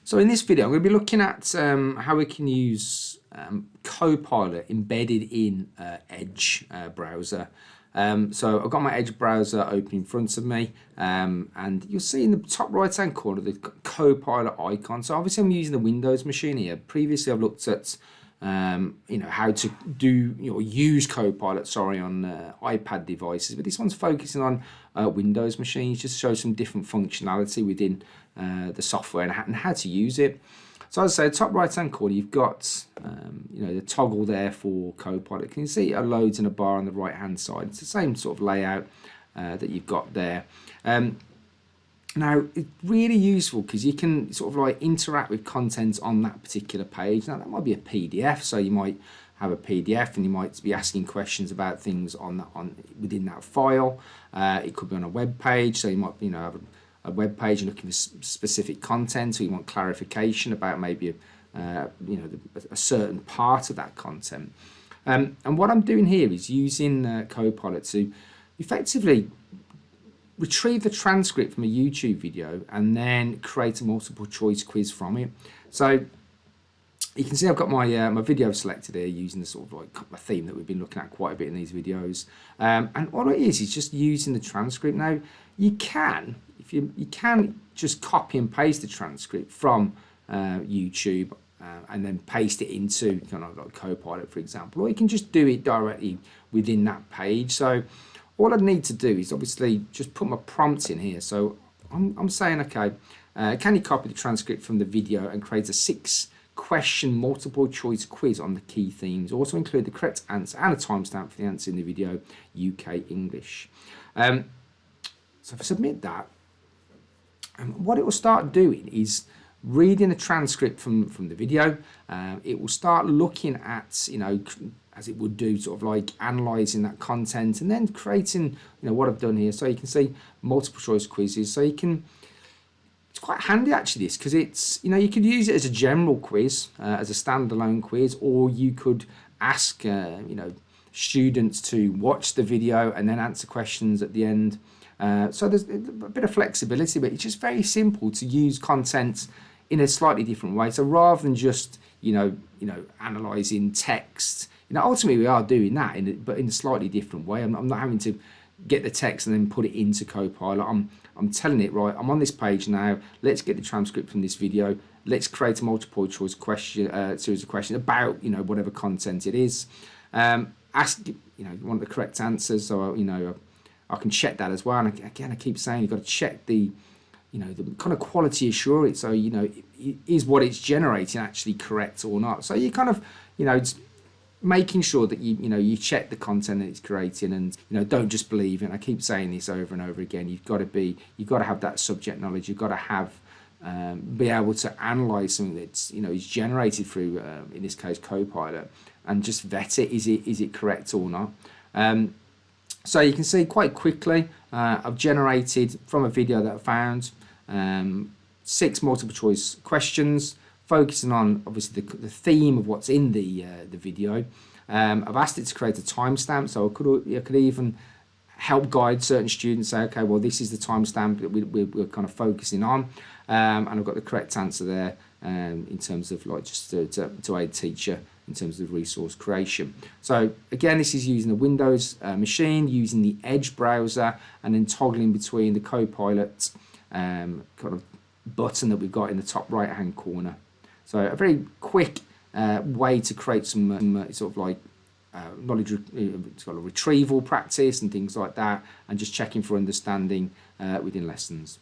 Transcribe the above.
So in this video, I'm going to be looking at how we can use Copilot embedded in Edge browser. So I've got my Edge browser open in front of me, and you'll see in the top right hand corner the Copilot icon. So obviously I'm using the Windows machine here. Previously I've looked at how to do use Copilot on iPad devices, but this one's focusing on Windows machines, just to show some different functionality within the software and how to use it. So as I say, top right hand corner, you've got the toggle there for Copilot. Can you see it loads in a bar on the right hand side? It's the same sort of layout that you've got there. Now it's really useful because you can sort of like interact with content on that particular page. Now that might be a PDF, so you might have a PDF and you might be asking questions about things within that file. It could be on a web page, so you might have a web page and looking for specific content, so you want clarification about maybe a certain part of that content. And what I'm doing here is using Copilot to effectively retrieve the transcript from a YouTube video and then create a multiple choice quiz from it. So you can see I've got my my video selected here using the sort of like a theme that we've been looking at quite a bit in these videos. And all it is just using the transcript. Now you can, you can just copy and paste the transcript from YouTube and then paste it into kind of like Copilot, for example, or you can just do it directly within that page. So all I need to do is obviously just put my prompts in here. So I'm saying, okay, can you copy the transcript from the video and create a 6-question multiple choice quiz on the key themes? Also include the correct answer and a timestamp for the answer in the video, UK English. So if I submit that, what it will start doing is reading the transcript from the video. It will start looking at, as it would do, sort of like analysing that content and then creating, what I've done here. So you can see multiple choice quizzes. So it's quite handy actually this, because it's, you could use it as a general quiz, as a standalone quiz, or you could ask, students to watch the video and then answer questions at the end. So there's a bit of flexibility, but it's just very simple to use content in a slightly different way. So rather than just, analysing text, ultimately we are doing that, but in a slightly different way. I'm not having to get the text and then put it into Copilot. I'm telling it, right, I'm on this page now. Let's get the transcript from this video. Let's create a multiple choice series of questions about, whatever content it is. Ask, you want the correct answers. So, I can check that as well. And again, I keep saying you've got to check the kind of quality assurance. So, is what it's generating actually correct or not? So you kind of, it's making sure that you check the content that it's creating, and don't just believe it. I keep saying this over and over again. You've got to have that subject knowledge. You've got to have be able to analyze something that's is generated through in this case Copilot, and just vet it. Is it correct or not? So you can see quite quickly I've generated from a video that I found 6 multiple choice questions, focusing on obviously the theme of what's in the video. I've asked it to create a timestamp, so I could even help guide certain students, say, okay, well, this is the timestamp that we're kind of focusing on, and I've got the correct answer there in terms of like just to aid teacher in terms of resource creation. So again, this is using the Windows machine, using the Edge browser, and then toggling between the Copilot kind of button that we've got in the top right hand corner. So a very quick way to create some sort of like knowledge retrieval practice and things like that, and just checking for understanding within lessons.